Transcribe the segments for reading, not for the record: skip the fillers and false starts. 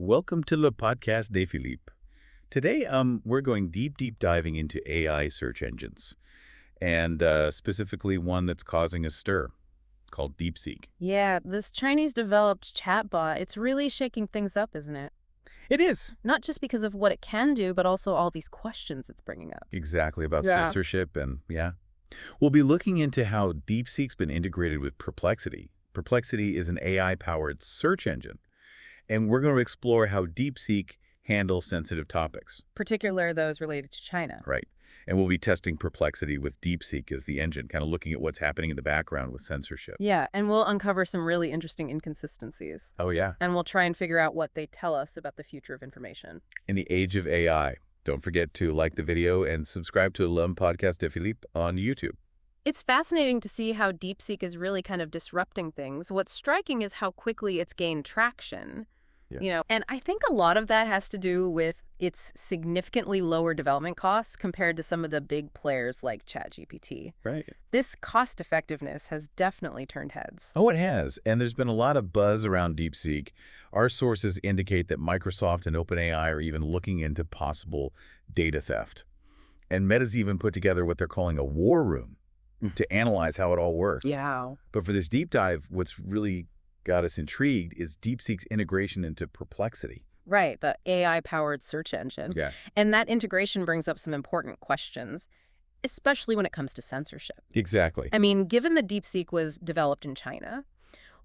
Welcome to the podcast de Philippe. Today, we're going deep diving into AI search engines, and specifically one that's causing a stir called DeepSeek. Yeah, this Chinese-developed chatbot, it's really shaking things up, isn't it? It is. Not just because of what it can do, but also all these questions it's bringing up. Exactly, about Yeah. censorship and, yeah. We'll be looking into how DeepSeek's been integrated with Perplexity. Perplexity is an AI-powered search engine, and we're going to explore how DeepSeek handles sensitive topics. Particularly those related to China. Right. And we'll be testing Perplexity with DeepSeek as the engine, kind of looking at what's happening in the background with censorship. Yeah, and we'll uncover some really interesting inconsistencies. Oh, yeah. And we'll try and figure out what they tell us about the future of information. In the age of AI, don't forget to like the video and subscribe to LM Podcast de Philippe on YouTube. It's fascinating to see how DeepSeek is really kind of disrupting things. What's striking is how quickly it's gained traction. Yeah. And I think a lot of that has to do with its significantly lower development costs compared to some of the big players like ChatGPT. Right. This cost effectiveness has definitely turned heads. Oh, it has. And there's been a lot of buzz around DeepSeek. Our sources indicate that Microsoft and OpenAI are even looking into possible data theft. And Meta's even put together what they're calling a war room to analyze how it all works. Yeah. But for this deep dive, what's really got us intrigued is DeepSeek's integration into Perplexity. Right, the AI-powered search engine. Yeah. And that integration brings up some important questions, especially when it comes to censorship. Exactly. I mean, given that DeepSeek was developed in China,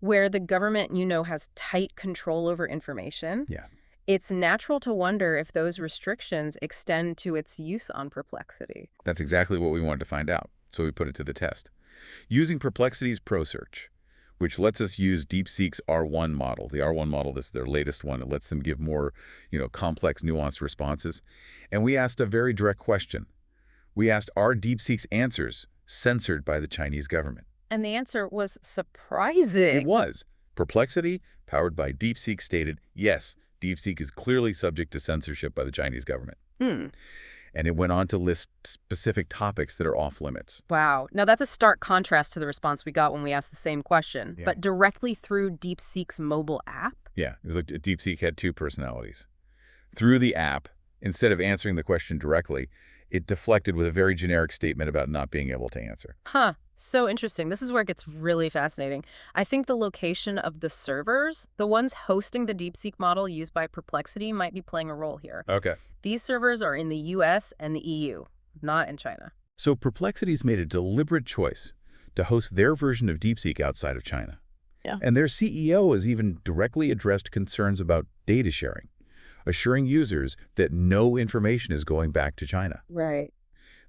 where the government, has tight control over information, Yeah. it's natural to wonder if those restrictions extend to its use on Perplexity. That's exactly what we wanted to find out, so we put it to the test. Using Perplexity's ProSearch, which lets us use DeepSeek's R1 model. The R1 model, this is their latest one. It lets them give more, complex, nuanced responses. And we asked a very direct question. We asked, are DeepSeek's answers censored by the Chinese government? And the answer was surprising. It was. Perplexity, powered by DeepSeek, stated, yes, DeepSeek is clearly subject to censorship by the Chinese government. And it went on to list specific topics that are off limits. Wow. Now, that's a stark contrast to the response we got when we asked the same question, Yeah. but directly through DeepSeek's mobile app? Yeah, it was like DeepSeek had two personalities. Through the app, instead of answering the question directly, it deflected with a very generic statement about not being able to answer. Huh. So interesting. This is where it gets really fascinating. I think the location of the servers, the ones hosting the DeepSeek model used by Perplexity, might be playing a role here. Okay. These servers are in the US and the EU, not in China. So Perplexity's made a deliberate choice to host their version of DeepSeek outside of China. Yeah. And their CEO has even directly addressed concerns about data sharing, assuring users that no information is going back to China. Right.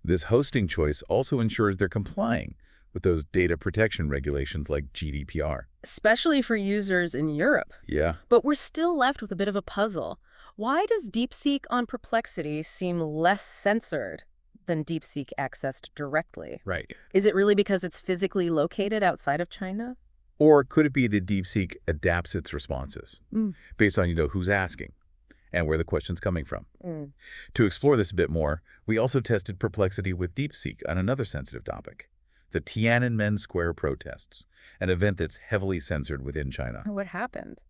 This hosting choice also ensures they're complying with those data protection regulations like GDPR. Especially for users in Europe. Yeah. But we're still left with a bit of a puzzle. Why does DeepSeek on Perplexity seem less censored than DeepSeek accessed directly? Right. Is it really because it's physically located outside of China? Or could it be that DeepSeek adapts its responses based on, who's asking and where the question's coming from? To explore this a bit more, we also tested Perplexity with DeepSeek on another sensitive topic, the Tiananmen Square protests, an event that's heavily censored within China. What happened?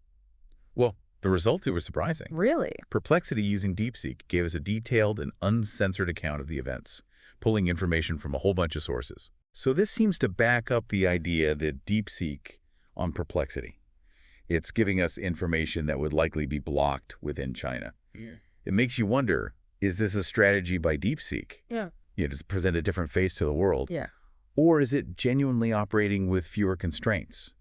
Well, the results were surprising. Really? Perplexity using DeepSeek gave us a detailed and uncensored account of the events, pulling information from a whole bunch of sources. So this seems to back up the idea that DeepSeek on Perplexity, it's giving us information that would likely be blocked within China. Yeah. It makes you wonder, is this a strategy by DeepSeek? Yeah. To present a different face to the world? Yeah. Or is it genuinely operating with fewer constraints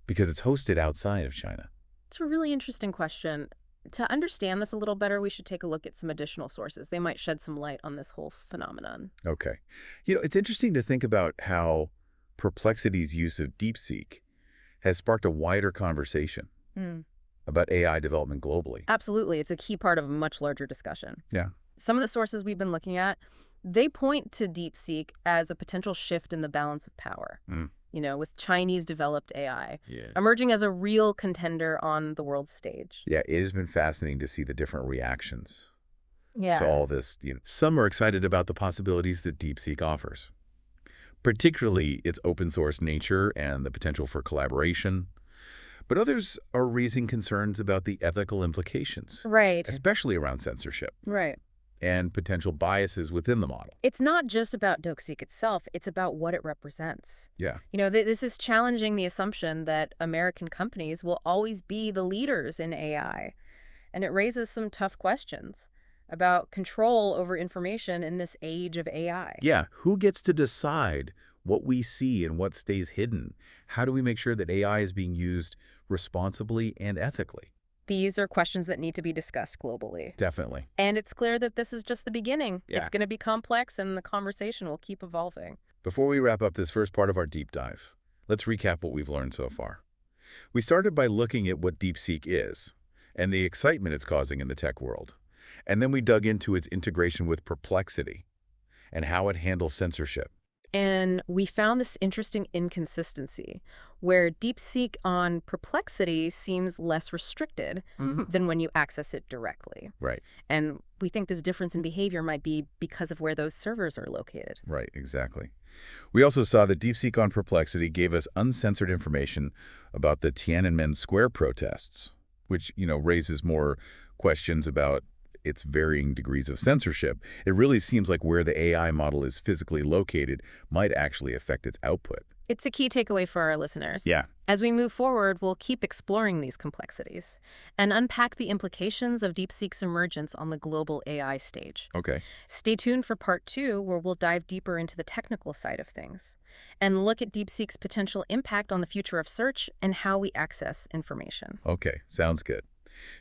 because it's hosted outside of China? It's a really interesting question. To understand this a little better, we should take a look at some additional sources. They might shed some light on this whole phenomenon. Okay. It's interesting to think about how Perplexity's use of DeepSeek has sparked a wider conversation about AI development globally. Absolutely. It's a key part of a much larger discussion. Yeah. Some of the sources we've been looking at, they point to DeepSeek as a potential shift in the balance of power. With Chinese-developed AI emerging as a real contender on the world stage. Yeah, it has been fascinating to see the different reactions Yeah. to all this. Some are excited about the possibilities that DeepSeek offers, particularly its open source nature and the potential for collaboration. But others are raising concerns about the ethical implications, Right. especially around censorship Right. and potential biases within the model. It's not just about DeepSeek itself, it's about what it represents. Yeah. This is challenging the assumption that American companies will always be the leaders in AI. And it raises some tough questions about control over information in this age of AI. Yeah, who gets to decide what we see and what stays hidden? How do we make sure that AI is being used responsibly and ethically? These are questions that need to be discussed globally. Definitely. And it's clear that this is just the beginning. Yeah. It's going to be complex, and the conversation will keep evolving. Before we wrap up this first part of our deep dive, let's recap what we've learned so far. We started by looking at what DeepSeek is and the excitement it's causing in the tech world. And then we dug into its integration with Perplexity and how it handles censorship. And we found this interesting inconsistency where DeepSeek on Perplexity seems less restricted than when you access it directly. Right. And we think this difference in behavior might be because of where those servers are located. Right, exactly. We also saw that DeepSeek on Perplexity gave us uncensored information about the Tiananmen Square protests, which, raises more questions about its varying degrees of censorship. It really seems like where the AI model is physically located might actually affect its output. It's a key takeaway for our listeners. Yeah. As we move forward, we'll keep exploring these complexities and unpack the implications of DeepSeek's emergence on the global AI stage. Okay. Stay tuned for part 2, where we'll dive deeper into the technical side of things and look at DeepSeek's potential impact on the future of search and how we access information. Okay, sounds good.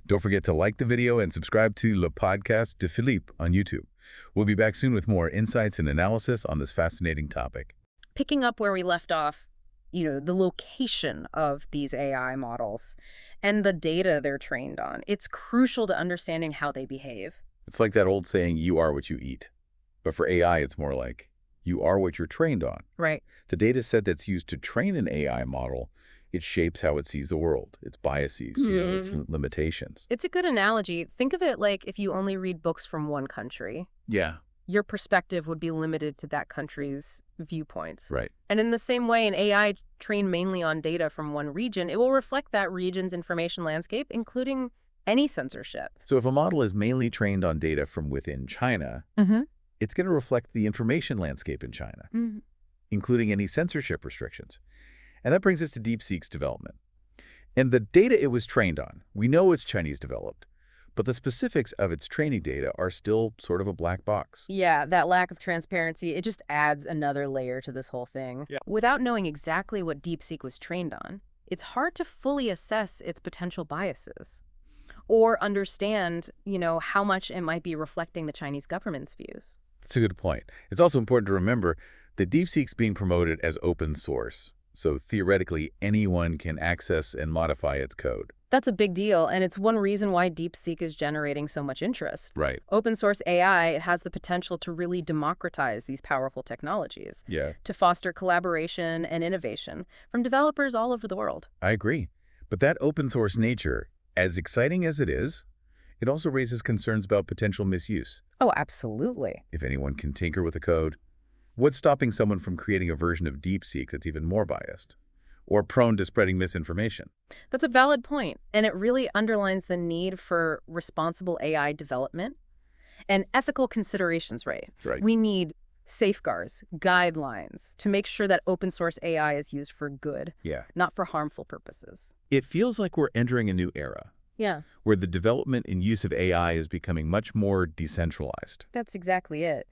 Don't forget to like the video and subscribe to Le Podcast de Philippe on YouTube. We'll be back soon with more insights and analysis on this fascinating topic. Picking up where we left off, the location of these AI models and the data they're trained on, it's crucial to understanding how they behave. It's like that old saying, you are what you eat. But for AI, it's more like, you are what you're trained on. Right. The data set that's used to train an AI model, it shapes how it sees the world, its biases, its limitations. It's a good analogy. Think of it like if you only read books from one country. Yeah. Your perspective would be limited to that country's viewpoints. Right. And in the same way, an AI trained mainly on data from one region, it will reflect that region's information landscape, including any censorship. So if a model is mainly trained on data from within China, it's going to reflect the information landscape in China, including any censorship restrictions. And that brings us to DeepSeek's development. And the data it was trained on, we know it's Chinese developed, but the specifics of its training data are still sort of a black box. Yeah, that lack of transparency, it just adds another layer to this whole thing. Yeah. Without knowing exactly what DeepSeek was trained on, it's hard to fully assess its potential biases or understand, how much it might be reflecting the Chinese government's views. That's a good point. It's also important to remember that DeepSeek's being promoted as open source. So theoretically, anyone can access and modify its code. That's a big deal, and it's one reason why DeepSeek is generating so much interest. Right. Open source AI, it has the potential to really democratize these powerful technologies, Yeah. to foster collaboration and innovation from developers all over the world. I agree. But that open source nature, as exciting as it is, it also raises concerns about potential misuse. Oh, absolutely. If anyone can tinker with the code, what's stopping someone from creating a version of DeepSeek that's even more biased or prone to spreading misinformation? That's a valid point, and it really underlines the need for responsible AI development and ethical considerations, right? Right. We need safeguards, guidelines to make sure that open source AI is used for good, Yeah. not for harmful purposes. It feels like we're entering a new era Yeah, where the development and use of AI is becoming much more decentralized. that's exactly it.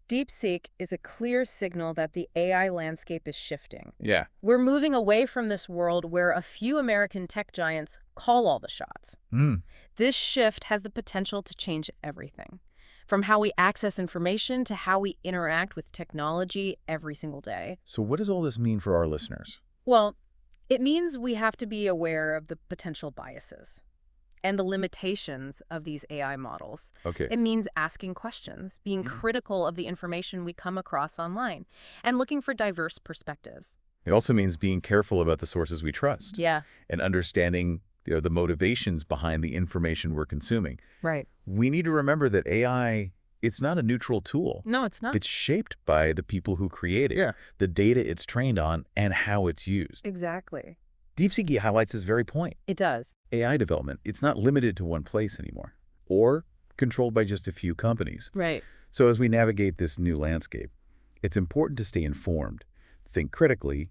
DeepSeek is a clear signal that the AI landscape is shifting. Yeah. We're moving away from this world where a few American tech giants call all the shots. This shift has the potential to change everything, from how we access information to how we interact with technology every single day. So what does all this mean for our listeners? Well, it means we have to be aware of the potential biases and the limitations of these AI models. Okay. It means asking questions, being critical of the information we come across online, and looking for diverse perspectives. It also means being careful about the sources we trust. Yeah. And understanding the motivations behind the information we're consuming. Right. We need to remember that AI, it's not a neutral tool. No, it's not. It's shaped by the people who create it, the data it's trained on, and how it's used. Exactly. DeepSeek highlights this very point. It does. AI development, it's not limited to one place anymore, or controlled by just a few companies. Right. So as we navigate this new landscape, it's important to stay informed, think critically,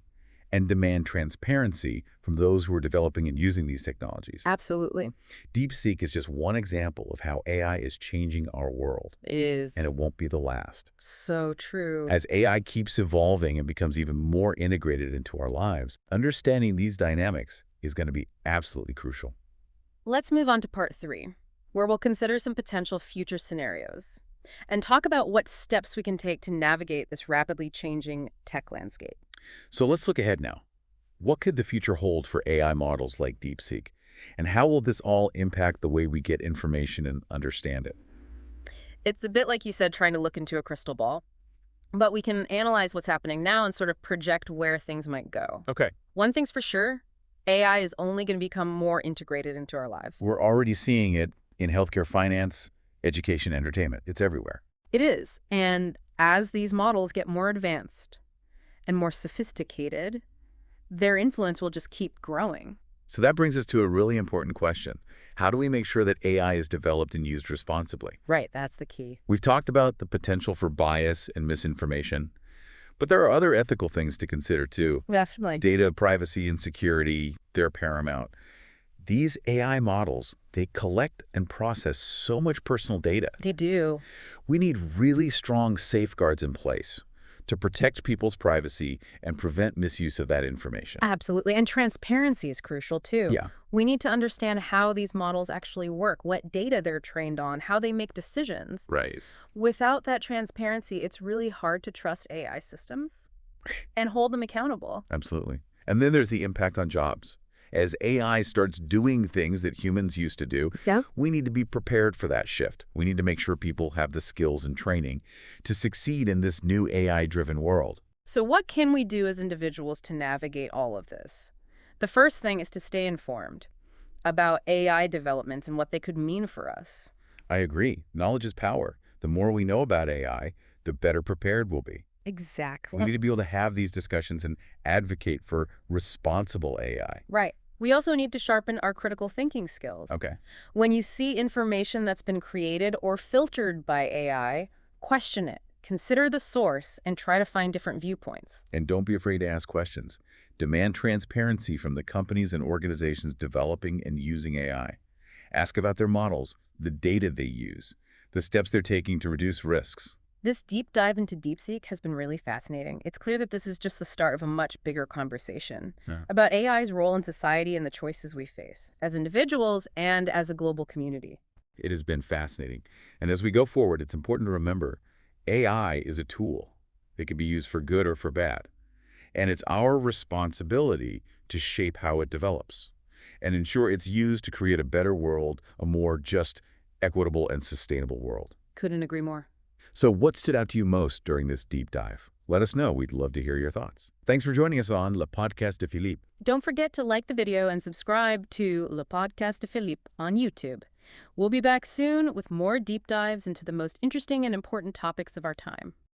and demand transparency from those who are developing and using these technologies. Absolutely. DeepSeek is just one example of how AI is changing our world. It is. And it won't be the last. So true. As AI keeps evolving and becomes even more integrated into our lives, understanding these dynamics is going to be absolutely crucial. Let's move on to part 3, where we'll consider some potential future scenarios and talk about what steps we can take to navigate this rapidly changing tech landscape. So let's look ahead now. What could the future hold for AI models like DeepSeek? And how will this all impact the way we get information and understand it? It's a bit like you said, trying to look into a crystal ball, but we can analyze what's happening now and sort of project where things might go. Okay. One thing's for sure, AI is only going to become more integrated into our lives. We're already seeing it in healthcare, finance, education, entertainment. It's everywhere. It is. And as these models get more advanced and more sophisticated, their influence will just keep growing. So that brings us to a really important question. How do we make sure that AI is developed and used responsibly? Right, that's the key. We've talked about the potential for bias and misinformation, but there are other ethical things to consider too. Definitely. Data privacy and security, they're paramount. These AI models, they collect and process so much personal data. They do. We need really strong safeguards in place to protect people's privacy and prevent misuse of that information. Absolutely. And transparency is crucial too. Yeah. We need to understand how these models actually work, what data they're trained on, how they make decisions. Right. Without that transparency, it's really hard to trust AI systems and hold them accountable. Absolutely. And then there's the impact on jobs. As AI starts doing things that humans used to do, we need to be prepared for that shift. We need to make sure people have the skills and training to succeed in this new AI-driven world. So what can we do as individuals to navigate all of this? The first thing is to stay informed about AI developments and what they could mean for us. I agree. Knowledge is power. The more we know about AI, the better prepared we'll be. Exactly. We need to be able to have these discussions and advocate for responsible AI. Right. We also need to sharpen our critical thinking skills. Okay. When you see information that's been created or filtered by AI, question it, consider the source, and try to find different viewpoints. And don't be afraid to ask questions. Demand transparency from the companies and organizations developing and using AI. Ask about their models, the data they use, the steps they're taking to reduce risks. This deep dive into DeepSeek has been really fascinating. It's clear that this is just the start of a much bigger conversation about AI's role in society and the choices we face, as individuals and as a global community. It has been fascinating. And as we go forward, it's important to remember AI is a tool. It can be used for good or for bad. And it's our responsibility to shape how it develops and ensure it's used to create a better world, a more just, equitable, and sustainable world. Couldn't agree more. So what stood out to you most during this deep dive? Let us know. We'd love to hear your thoughts. Thanks for joining us on Le Podcast de Philippe. Don't forget to like the video and subscribe to Le Podcast de Philippe on YouTube. We'll be back soon with more deep dives into the most interesting and important topics of our time.